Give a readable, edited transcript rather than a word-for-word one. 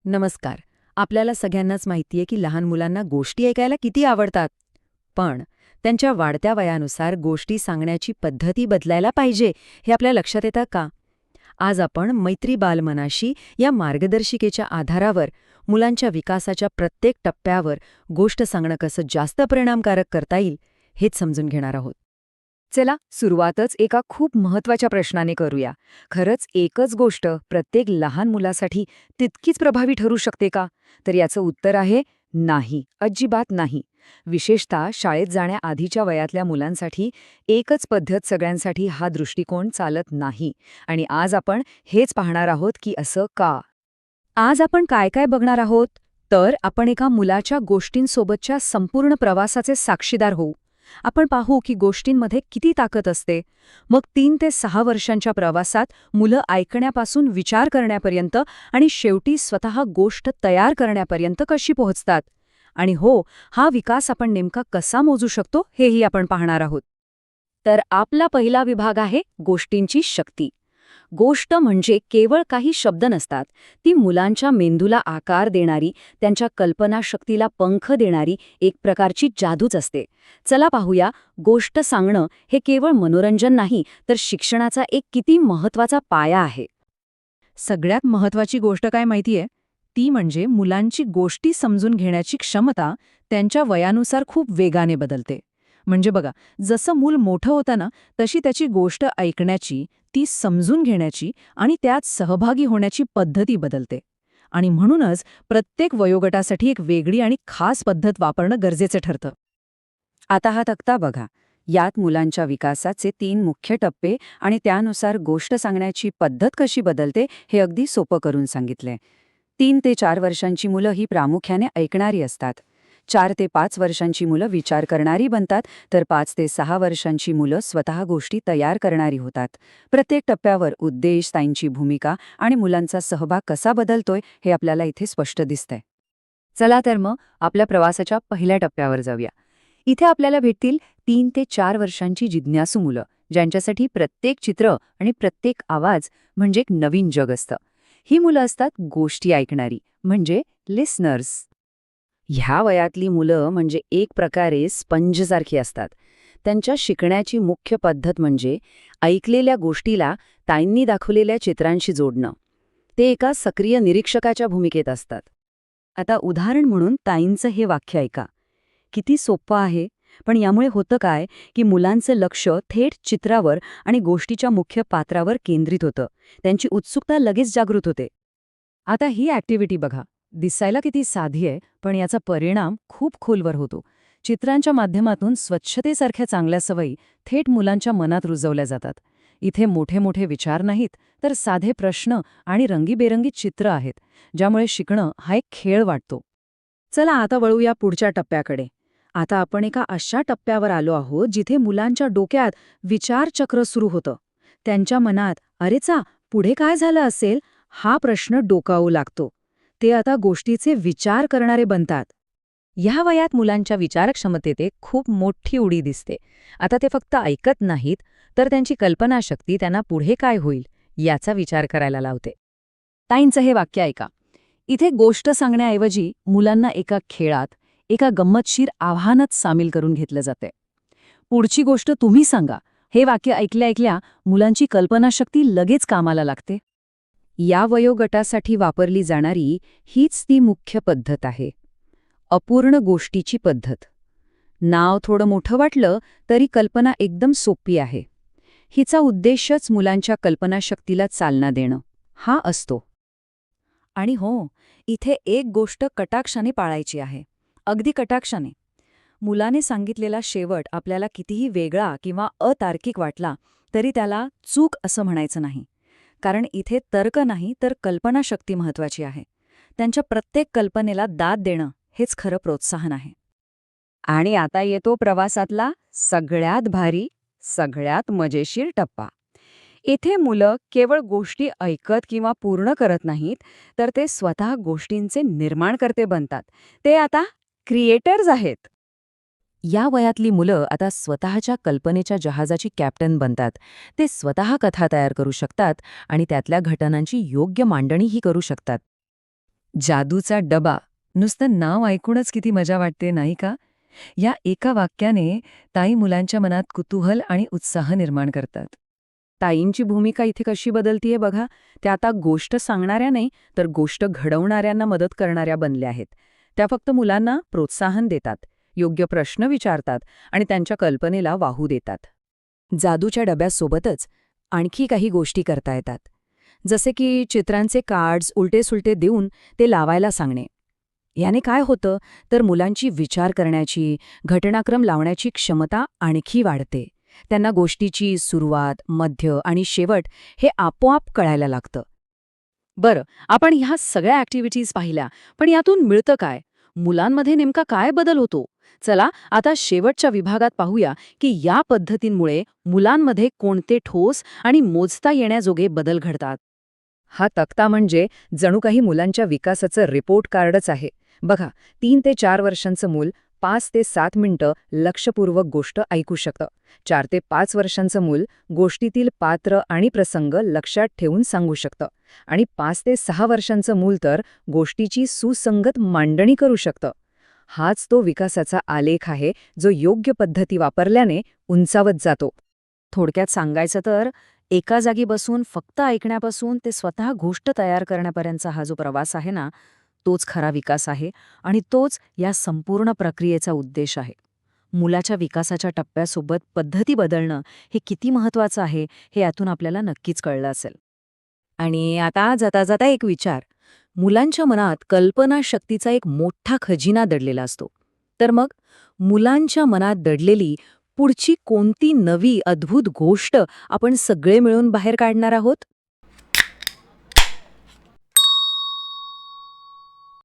नमस्कार. आपल्याला सगळ्यांनाच माहितीये की लहान मुलांना गोष्टी ऐकायला किती आवडतात. पण त्यांच्या वाढत्या वयानुसार गोष्टी सांगण्याची पद्धती बदलायला पाहिजे, हे आपल्या लक्षात येतं का? आज आपण मैत्री बालमनाशी या मार्गदर्शिकेच्या आधारावर मुलांच्या विकासाच्या प्रत्येक टप्प्यावर गोष्ट सांगणं कसं जास्त परिणामकारक करता येईल, हेच समजून घेणार आहोत. चला सुरुवातच एका खूप महत्वाच्या प्रश्नाने करूया. खरंच एकच गोष्ट प्रत्येक लहान मुलासाठी तितकीच प्रभावी ठरू शकते का? तर याचं उत्तर आहे नाही, अजिबात नाही. विशेषतः शाळेत जाण्याआधीच्या वयातल्या मुलांसाठी एकच पद्धत सगळ्यांसाठी हा दृष्टिकोन चालत नाही. आणि आज आपण हेच पाहणार आहोत की असं का. आज आपण काय काय बघणार आहोत? तर आपण एका मुलाच्या गोष्टींसोबतच्या संपूर्ण प्रवासाचे साक्षीदार होऊ. आपण पाहू की गोष्टींमध्ये किती ताकद असते. मग 3 ते 6 वर्षांच्या प्रवासात मुलं ऐकण्यापासून विचार करण्यापर्यंत आणि शेवटी स्वतः गोष्ट तयार करण्यापर्यंत कशी पोहोचतात. आणि हो, हा विकास आपण नेमका कसा मोजू शकतो हेही आपण पाहणार आहोत. तर आपला पहिला विभाग आहे गोष्टींची शक्ती. गोष्ट म्हणजे केवळ काही शब्द नसतात, ती मुलांच्या मेंदूला आकार देणारी, त्यांच्या कल्पनाशक्तीला पंख देणारी एक प्रकारची जादूच असते. चला पाहूया, गोष्ट सांगणं हे केवळ मनोरंजन नाही, तर शिक्षणाचा एक किती महत्वाचा पाया आहे. सगळ्यात महत्वाची गोष्ट काय माहितीये? ती म्हणजे मुलांची गोष्टी समजून घेण्याची क्षमता त्यांच्या वयानुसार खूप वेगाने बदलते. म्हणजे बघा, जसं मूल मोठं होतं ना, तशी त्याची गोष्ट ऐकण्याची, ती समजून घेण्याची आणि त्यात सहभागी होण्याची पद्धती बदलते. आणि म्हणूनच प्रत्येक वयोगटासाठी एक वेगळी आणि खास पद्धत वापरणं गरजेचं ठरतं. आता हा तक्ता बघा. यात मुलांच्या विकासाचे 3 मुख्य टप्पे आणि त्यानुसार गोष्ट सांगण्याची पद्धत कशी बदलते हे अगदी सोपं करून सांगितलंय. 3 ते 4 वर्षांची मुलं ही प्रामुख्याने ऐकणारी असतात. 4 ते 5 वर्षांची मुलं विचार करणारी बनतात, तर 5 ते 6 वर्षांची मुलं स्वतः गोष्टी तयार करणारी होतात. प्रत्येक टप्प्यावर उद्देश, ताईंची भूमिका आणि मुलांचा सहभाग कसा बदलतोय हे आपल्याला इथे स्पष्ट दिसतंय. चला तर मग आपल्या प्रवासाच्या पहिल्या टप्प्यावर जाऊया. इथे आपल्याला भेटतील 3 ते 4 वर्षांची जिज्ञासू मुलं, ज्यांच्यासाठी प्रत्येक चित्र आणि प्रत्येक आवाज म्हणजे एक नवीन जग असतं. ही मुलं असतात गोष्टी ऐकणारी, म्हणजे लिसनर्स. ह्या वयातली मुलं म्हणजे एक प्रकारे स्पंजसारखी असतात. त्यांच्या शिकण्याची मुख्य पद्धत म्हणजे ऐकलेल्या गोष्टीला ताईंनी दाखवलेल्या चित्रांशी जोडणं. ते एका सक्रिय निरीक्षकाच्या भूमिकेत असतात. आता उदाहरण म्हणून ताईंचं हे वाक्य ऐका. किती सोपं आहे, पण यामुळे होतं काय की मुलांचं लक्ष थेट चित्रावर आणि गोष्टीच्या मुख्य पात्रावर केंद्रित होतं. त्यांची उत्सुकता लगेच जागृत होते. आता ही ॲक्टिव्हिटी बघा. दिसायला किती साधी आहे, पण याचा परिणाम खूप खोलवर होतो. चित्रांच्या माध्यमातून स्वच्छतेसारख्या चांगल्या सवयी थेट मुलांच्या मनात रुजवल्या जातात. इथे मोठे मोठे विचार नाहीत, तर साधे प्रश्न आणि रंगीबेरंगी चित्र आहेत, ज्यामुळे शिकणं हा एक खेळ वाटतो. चला आता वळूया पुढच्या टप्प्याकडे. आता आपण एका अशा टप्प्यावर आलो आहोत जिथे मुलांच्या डोक्यात विचारचक्र सुरू होतं. त्यांच्या मनात अरेचा पुढे काय झालं असेल हा प्रश्न डोकावू लागतो. ते आता गोष्टीचे विचार करणारे बनतात. ह्या वयात मुलांच्या विचारक्षमतेत एक खूप मोठी उडी दिसते. आता ते फक्त ऐकत नाहीत, तर त्यांची कल्पनाशक्ती त्यांना पुढे काय होईल याचा विचार करायला लावते. ताईंचं हे वाक्य ऐका. इथे गोष्ट सांगण्याऐवजी मुलांना एका खेळात, एका गंमतशीर आव्हानात सामील करून घेतलं जाते. पुढची गोष्ट तुम्ही सांगा. हे वाक्य ऐकल्या ऐकल्या मुलांची कल्पनाशक्ती लगेच कामाला लागते. या वयोगटासाठी वापरली जाणारी हीच ती मुख्य पद्धत आहे. अपूर्ण गोष्टीची पद्धत. नाव थोडं मोठं वाटलं तरी कल्पना एकदम सोपी आहे. हिचा उद्देशच मुलांच्या कल्पनाशक्तीला चालना देणं हा असतो. आणि हो, इथे एक गोष्ट कटाक्षाने पाळायची आहे. अगदी कटाक्षाने. मुलाने सांगितलेला शेवट आपल्याला कितीही वेगळा किंवा अतार्किक वाटला तरी त्याला चूक असं म्हणायचं नाही. कारण इथे तर्क नाही तर कल्पनाशक्ती महत्वाची आहे. त्यांच्या प्रत्येक कल्पनेला दाद देणं हेच खरं प्रोत्साहन आहे. आणि आता येतो प्रवासातला सगळ्यात भारी, सगळ्यात मजेशीर टप्पा. इथे मुलं केवळ गोष्टी ऐकत किंवा पूर्ण करत नाहीत, तर ते स्वतः गोष्टींचे निर्माणकर्ते बनतात. ते आता क्रिएटर्स आहेत. या वयातली मुलं आता स्वतःच्या कल्पनेच्या जहाजाची कॅप्टन बनतात. ते स्वतः कथा तयार करू शकतात आणि त्यातल्या घटनांची योग्य मांडणीही करू शकतात. जादूचा डबा. नुसतं नाव ऐकूनच किती मजा वाटते, नाही का? या एका वाक्याने ताई मुलांच्या मनात कुतूहल आणि उत्साह निर्माण करतात. ताईंची भूमिका इथे कशी बदलतीये बघा. त्या आता गोष्ट सांगणाऱ्या नाही, तर गोष्ट घडवणाऱ्यांना मदत करणाऱ्या बनल्या आहेत. त्या फक्त मुलांना प्रोत्साहन देतात, योग्य प्रश्न विचारतात आणि त्यांच्या कल्पनेला वाहू देतात. जादूच्या डब्यासोबतच आणखी काही गोष्टी करता येतात. जसे की चित्रांचे कार्ड्स उलटे-सुलटे देऊन ते लावायला सांगणे. याने काय होतं तर मुलांची विचार करण्याची, घटनाक्रम लावण्याची क्षमता आणखी वाढते. त्यांना गोष्टीची सुरुवात, मध्य आणि शेवट हे आपोआप कळायला लागतं. बरं, आपण ह्या सगळ्या ॲक्टिव्हिटीज पाहिल्या, पण यातून मिळतं काय? मुलांमध्ये नेमका काय बदल होतो? चला आता शेवटच्या विभागात पाहूया की या पद्धतींमुळे मुलांमध्ये कोणते ठोस आणि मोजता येण्याजोगे बदल घडतात. हा तक्ता म्हणजे जणू काही मुलांच्या विकासाचं रिपोर्ट कार्डच आहे. बघा, 3 ते 4 वर्षांचं मूल 5 ते 7 मिनिटं लक्षपूर्वक गोष्ट ऐकू शकतं. 4 ते 5 वर्षांचं मूल गोष्टीतील पात्र आणि प्रसंग लक्षात ठेवून सांगू शकतं. आणि 5 ते 6 वर्षांचं मूल तर गोष्टीची सुसंगत मांडणी करू शकतं. हाच तो विकासाचा आलेख आहे, जो योग्य पद्धती वापरल्याने उंचावत जातो. थोडक्यात सांगायचं तर एका जागी बसून फक्त ऐकण्यापासून ते स्वतः गोष्ट तयार करण्यापर्यंतचा हा जो प्रवास आहे ना, तोच खरा विकास आहे आणि तोच या संपूर्ण प्रक्रियेचा उद्देश आहे. मुलाच्या विकासाच्या टप्प्यासोबत पद्धती बदलणं हे किती महत्त्वाचं आहे हे यातून आपल्याला नक्कीच कळलं असेल. आणि आता जाता जाता एक विचार. मुलांच्या मनात कल्पनाशक्तीचा एक मोठा खजिना दडलेला असतो. तर मग मुलांच्या मनात दडलेली पुढची कोणती नवी अद्भुत गोष्ट आपण सगळे मिळून बाहेर काढणार आहोत?